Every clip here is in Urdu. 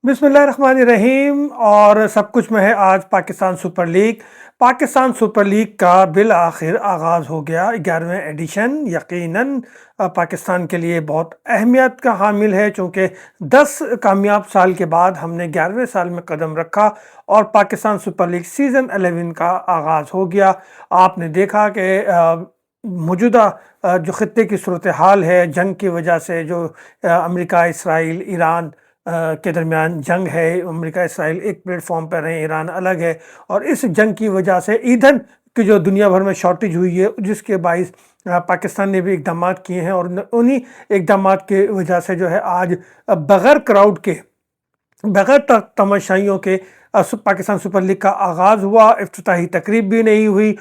بسم اللہ الرحمن الرحیم اور سب کچھ میں ہے آج Pakistan super league. Pakistan super league کا بالآخر آغاز ہو گیا 11ویں ایڈیشن۔ یقیناً پاکستان کے لیے بہت اہمیت کا حامل ہے، چونکہ 10 کامیاب سال کے بعد ہم نے 11ویں سال میں قدم رکھا اور پاکستان سپر لیگ سیزن 11 کا آغاز ہو گیا۔ آپ نے دیکھا کہ موجودہ جو خطے کی صورتحال ہے، جنگ کی وجہ سے جو امریکہ، اسرائیل، ایران کے درمیان جنگ ہے، امریکہ اسرائیل ایک پلیٹ فارم پر ہیں، ایران الگ ہے، اور اس جنگ کی وجہ سے ایندھن کی جو دنیا بھر میں شارٹیج ہوئی ہے، جس کے باعث پاکستان نے بھی اقدامات کیے ہیں، اور انہی اقدامات کی وجہ سے جو ہے آج بغیر کراؤڈ کے، بغیر تماشائیوں کے پاکستان سپر لیگ کا آغاز ہوا۔ افتتاحی تقریب بھی نہیں ہوئی،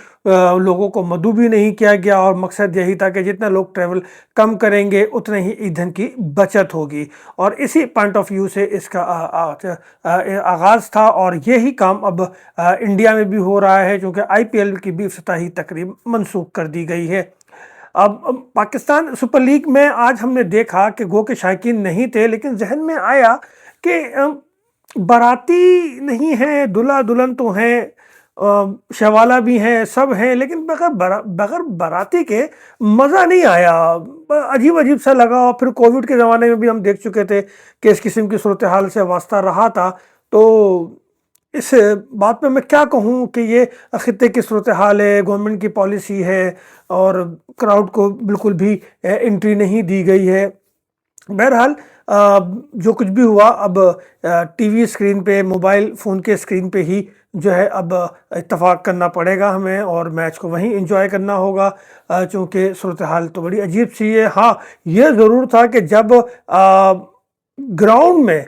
لوگوں کو مدعو بھی نہیں کیا گیا، اور مقصد یہی تھا کہ جتنا لوگ ٹریول کم کریں گے اتنے ہی ایندھن کی بچت ہوگی، اور اسی پوائنٹ آف ویو سے اس کا آغاز تھا۔ اور یہی کام اب انڈیا میں بھی ہو رہا ہے، چونکہ آئی پی ایل کی بھی افتتاحی تقریب منسوخ کر دی گئی ہے۔ اب پاکستان سپر لیگ میں آج ہم نے دیکھا کہ گو کے شائقین نہیں تھے، لیکن ذہن میں آیا کہ باراتی نہیں ہیں، دلہا دلہن تو ہیں، شوالا بھی ہیں، سب ہیں، لیکن بغیر باراتی کے مزہ نہیں آیا، عجیب عجیب سا لگا۔ اور پھر کووڈ کے زمانے میں بھی ہم دیکھ چکے تھے کہ اس قسم کی صورتحال سے واسطہ رہا تھا۔ تو اس بات پہ میں کیا کہوں کہ یہ خطے کی صورتحال ہے، گورنمنٹ کی پالیسی ہے، اور کراؤڈ کو بالکل بھی انٹری نہیں دی گئی ہے۔ بہرحال جو کچھ بھی ہوا، اب ٹی وی اسکرین پہ، موبائل فون کے اسکرین پہ ہی جو ہے اب اتفاق کرنا پڑے گا ہمیں، اور میچ کو وہیں انجوائے کرنا ہوگا، چونکہ صورتحال تو بڑی عجیب سی ہے۔ ہاں، یہ ضرور تھا کہ جب گراؤنڈ میں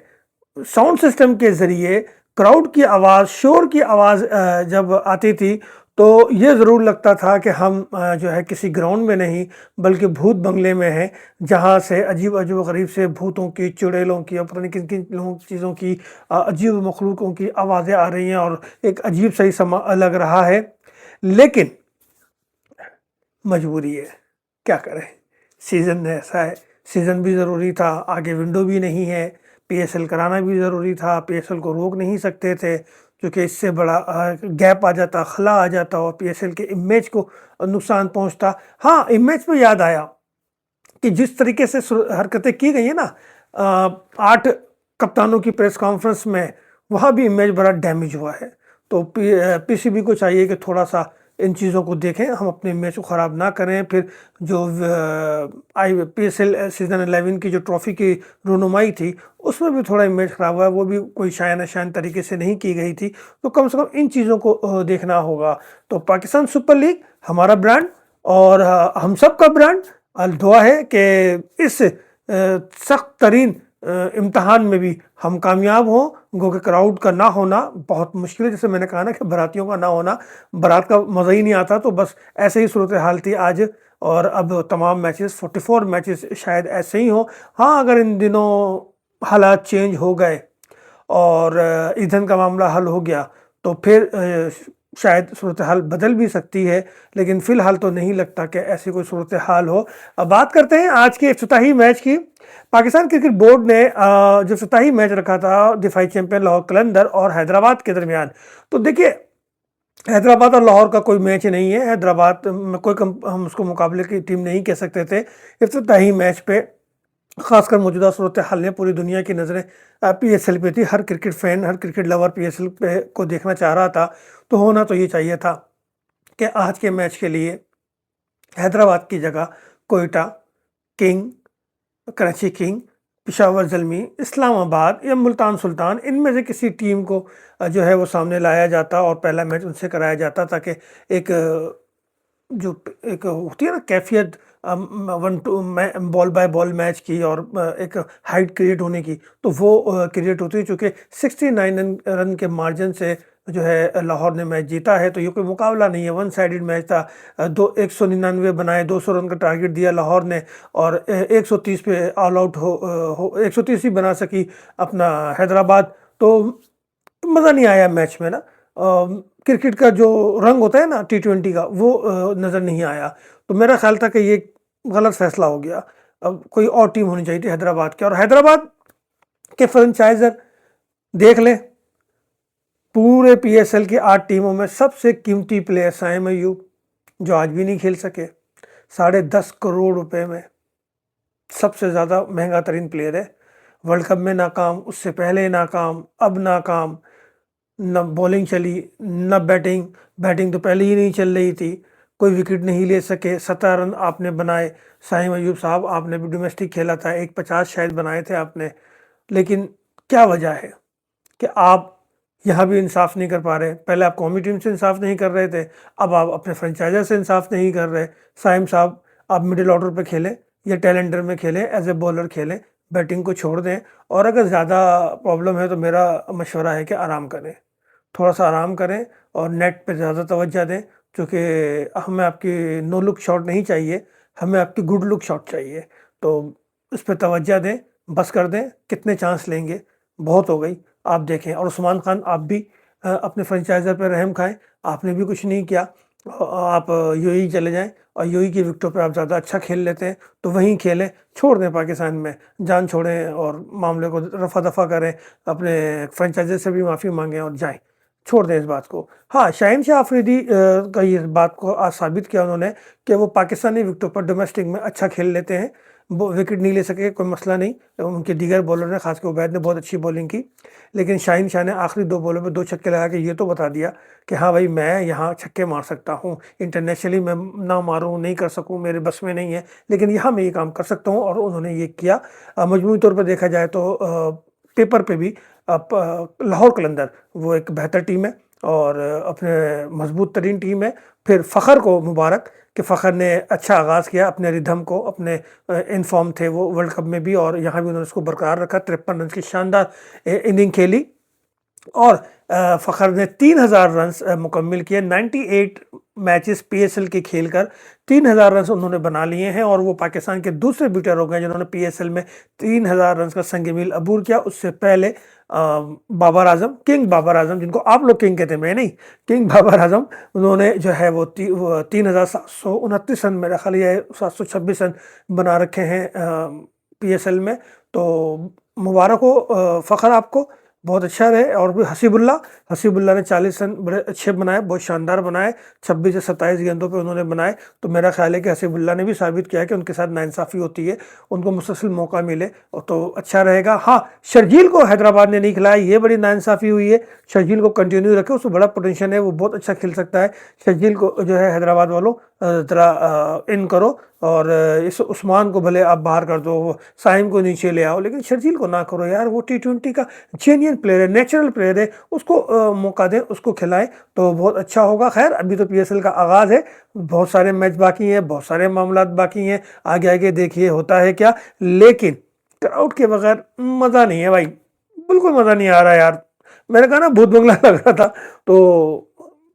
ساؤنڈ سسٹم کے ذریعے کراؤڈ کی آواز، شور کی آواز جب آتی تھی، تو یہ ضرور لگتا تھا کہ ہم جو ہے کسی گراؤنڈ میں نہیں بلکہ بھوت بنگلے میں ہیں، جہاں سے عجیب عجیب غریب سے بھوتوں کی، چڑیلوں کی، اور پتہ نہیں کن کن چیزوں کی، عجیب مخلوقوں کی آوازیں آ رہی ہیں، اور ایک عجیب سا ہی سما لگ رہا ہے۔ لیکن مجبوری ہے، کیا کریں، سیزن ایسا ہے، سیزن بھی ضروری تھا، آگے ونڈو بھی نہیں ہے، پی ایس ایل کرانا بھی ضروری تھا، پی ایس ایل کو روک نہیں سکتے تھے، کیونکہ اس سے بڑا گیپ آ جاتا، خلا آ جاتا، اور پی ایس ایل کے امیج کو نقصان پہنچتا۔ ہاں، امیج پہ یاد آیا کہ جس طریقے سے حرکتیں کی گئی ہیں نا 8 کپتانوں کی پریس کانفرنس میں، وہاں بھی امیج بڑا ڈیمیج ہوا ہے۔ تو پی سی بی کو چاہیے کہ تھوڑا سا ان چیزوں کو دیکھیں، ہم اپنے امیج کو خراب نہ کریں۔ پھر جو پی ایس ایل سیزن 11 کی جو ٹرافی کی رونمائی تھی، اس میں بھی تھوڑا امیج خراب ہوا ہے، وہ بھی کوئی شائن طریقے سے نہیں کی گئی تھی، تو کم سے کم ان چیزوں کو دیکھنا ہوگا۔ تو پاکستان سپر لیگ ہمارا برانڈ اور ہم سب کا برانڈ، دعا ہے کہ اس سخت ترین امتحان میں بھی ہم کامیاب ہوں۔ گو کہ کراؤڈ کا نہ ہونا بہت مشکل ہے، جیسے میں نے کہا نا کہ براتیوں کا نہ ہونا، برات کا مزہ ہی نہیں آتا، تو بس ایسے ہی صورتحال تھی آج، اور اب تمام میچز 44 میچز شاید ایسے ہی ہوں۔ ہاں، اگر ان دنوں حالات چینج ہو گئے اور ایندھن کا معاملہ حل ہو گیا تو پھر شاید صورتحال بدل بھی سکتی ہے، لیکن فی الحال تو نہیں لگتا کہ ایسی کوئی صورتحال ہو۔ اب بات کرتے ہیں آج کے افتتاحی میچ کی۔ پاکستان کرکٹ بورڈ نے جو افتتاحی میچ رکھا تھا دفاعی چیمپئن لاہور قلندر اور حیدرآباد کے درمیان، تو دیکھیے حیدرآباد اور لاہور کا کوئی میچ نہیں ہے، حیدرآباد میں کوئی ہم اس کو مقابلے کی ٹیم نہیں کہہ سکتے تھے۔ افتتاحی میچ پہ، خاص کر موجودہ صورتحال میں، پوری دنیا کی نظریں پی ایس ایل پہ تھی، ہر کرکٹ فین، ہر cricket lover P S L پہ کو دیکھنا چاہ رہا تھا۔ تو ہونا تو یہ چاہیے تھا کہ آج کے میچ کے لیے حیدرآباد کی جگہ کوئٹہ کنگ، کراچی کنگ، پشاور زلمی، اسلام آباد یا ملتان سلطان، ان میں سے کسی ٹیم کو جو ہے وہ سامنے لایا جاتا اور پہلا میچ ان سے کرایا جاتا، تاکہ ایک جو ایک ہوتی ہے نا کیفیت بال بائی بال میچ کی، اور ایک ہائٹ کریٹ ہونے کی، تو وہ کریٹ ہوتی ہے۔ چونکہ 69 رن کے مارجن سے جو ہے لاہور نے میچ جیتا ہے، تو یہ کوئی مقابلہ نہیں ہے، ون سائیڈڈ میچ تھا۔ 199 بنائے، 200 رن کا ٹارگٹ دیا لاہور نے، اور 130 پہ آل آؤٹ 130 ہی بنا سکی اپنا حیدرآباد۔ تو مزہ نہیں آیا میچ میں نا، کرکٹ کا جو رنگ ہوتا ہے نا T20 کا، وہ نظر نہیں آیا۔ تو میرا خیال تھا کہ یہ غلط فیصلہ ہو گیا، اب کوئی اور ٹیم ہونی چاہیے تھی حیدرآباد کے، اور حیدرآباد کے فرنچائزر دیکھ لیں پورے پی ایس ایل کی 8 ٹیموں میں سب سے قیمتی پلیئر سائم ایوب جو آج بھی نہیں کھیل سکے، 10.5 کروڑ روپے میں سب سے زیادہ مہنگا ترین پلیئر ہے، ورلڈ کپ میں ناکام، اس سے پہلے ناکام، اب ناکام، نہ بولنگ چلی نہ بیٹنگ تو پہلے ہی نہیں چل رہی تھی، کوئی وکٹ نہیں لے سکے، 17 رن آپ نے بنائے، سائم ایوب صاحب آپ نے بھی ڈومیسٹک کھیلا تھا، 1.50 شاید بنائے تھے آپ نے، لیکن کیا وجہ ہے کہ آپ یہاں بھی انصاف نہیں کر پا رہے؟ پہلے آپ قومی ٹیم سے انصاف نہیں کر رہے تھے، اب آپ اپنے فرنچائزر سے انصاف نہیں کر رہے۔ سائم صاحب آپ مڈل آرڈر پہ کھیلیں یا ٹیلنڈر میں کھیلیں، ایز اے بولر کھیلیں، بیٹنگ کو چھوڑ دیں، اور اگر زیادہ پرابلم ہے تو میرا مشورہ ہے کہ آرام کریں، تھوڑا سا آرام کریں اور نیٹ پہ زیادہ توجہ دیں، کیونکہ ہمیں آپ کی نو لک شاٹ نہیں چاہیے، ہمیں آپ کی گڈ لک شاٹ چاہیے، تو اس پہ توجہ دیں، بس کر دیں، کتنے چانس لیں گے، بہت ہو گئی۔ آپ دیکھیں، اور عثمان خان آپ بھی اپنے فرنچائزر پہ رحم کھائیں، آپ نے بھی کچھ نہیں کیا، آپ یو ای چلے جائیں، اور یو ای کی وکٹوں پہ آپ زیادہ اچھا کھیل لیتے ہیں تو وہیں کھیلیں، چھوڑ دیں پاکستان میں، جان چھوڑیں اور معاملے کو رفع دفع کریں، اپنے فرنچائزر سے بھی معافی مانگیں اور جائیں، چھوڑ دیں اس بات کو۔ ہاں، شاہین شاہ آفریدی کا یہ بات کو آج ثابت کیا انہوں نے کہ وہ پاکستانی وکٹوں پر ڈومیسٹک میں اچھا کھیل لیتے ہیں، وہ وکٹ نہیں لے سکے کوئی مسئلہ نہیں، ان کے دیگر بولر نے، خاص کے عبید نے بہت اچھی بولنگ کی، لیکن شاہین شاہ نے آخری 2 بولوں پہ 2 چھکے لگا کے یہ تو بتا دیا کہ ہاں بھائی میں یہاں چھکے مار سکتا ہوں، انٹرنیشنلی میں نہ ماروں، نہیں کر سکوں، میرے بس میں نہیں ہے، لیکن یہاں میں یہ کام کر سکتا ہوں، اور انہوں نے یہ کیا۔ مجموعی طور پہ دیکھا جائے تو پیپر پہ بھی لاہور قلندر وہ ایک بہتر ٹیم ہے اور اپنے مضبوط ترین ٹیم ہے۔ پھر فخر کو مبارک کہ فخر نے اچھا آغاز کیا، اپنے ردھم کو، اپنے ان فارم تھے وہ ورلڈ کپ میں بھی، اور یہاں بھی انہوں نے اس کو برقرار رکھا، 53 رنز کی شاندار اننگ کھیلی، اور فخر نے 3000 رنز مکمل کیے، 98 میچز پی ایس ایل کے کھیل کر 3000 رنز انہوں نے بنا لیے ہیں، اور وہ پاکستان کے دوسرے بیٹر ہو گئے جنہوں نے پی ایس ایل میں 3000 رنز کا سنگ میل عبور کیا۔ اس سے پہلے بابر اعظم، کنگ بابر اعظم، جن کو آپ لوگ کنگ کہتے ہیں، میں نہیں، کنگ بابر اعظم، انہوں نے جو ہے وہ 3729 رن، میرا خیال ہے 726 رن بنا رکھے ہیں پی ایس ایل میں، تو مبارک ہو فخر آپ کو، بہت اچھا رہے۔ اور بھی حسیب اللہ نے 40 رن بڑے اچھے بنائے، بہت شاندار بنائے، 26 سے 27 گیندوں پہ انہوں نے بنائے، تو میرا خیال ہے کہ حسیب اللہ نے بھی ثابت کیا ہے کہ ان کے ساتھ ناانصافی ہوتی ہے، ان کو مسلسل موقع ملے تو اچھا رہے گا۔ ہاں، شرجیل کو حیدرآباد نے نہیں کھلایا، یہ بڑی ناانصافی ہوئی ہے، شرجیل کو کنٹینیو رکھے، اس کو بڑا پوٹینشیل ہے، وہ بہت اچھا کھیل سکتا ہے، شرجیل کو جو ہے حیدرآباد والوں ذرا ان کرو، اور اس عثمان کو بھلے آپ باہر کر دو، سائم کو نیچے لے آؤ، لیکن شرجیل کو نہ کرو یار، وہ T20 کا جینین پلیئر ہے، نیچرل پلیئر ہے، اس کو موقع دیں، اس کو کھلائیں تو بہت اچھا ہوگا۔ خیر، ابھی تو پی ایس ایل کا آغاز ہے، بہت سارے میچ باقی ہیں، بہت سارے معاملات باقی ہیں، آگے دیکھیے ہوتا ہے کیا، لیکن کراؤڈ کے بغیر مزہ نہیں ہے بھائی، بالکل مزہ نہیں آ رہا یار، میں نے کہا نا بھوت بنگلہ لگ رہا تھا، تو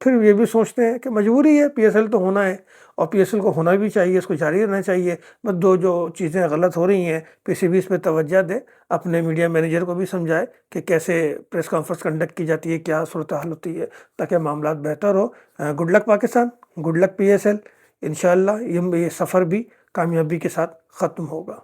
پھر یہ بھی سوچتے ہیں کہ مجبوری ہے، پی ایس ایل تو ہونا ہے، اور پی ایس ایل کو ہونا بھی چاہیے، اس کو جاری رہنا چاہیے، بس جو چیزیں غلط ہو رہی ہیں پی سی بی اس پہ توجہ دے، اپنے میڈیا مینیجر کو بھی سمجھائے کہ کیسے پریس کانفرنس کنڈکٹ کی جاتی ہے، کیا صورتحال ہوتی ہے، تاکہ معاملات بہتر ہو۔ Good luck Pakistan, good luck P S L, انشاءاللہ یہ سفر بھی کامیابی کے ساتھ ختم ہوگا۔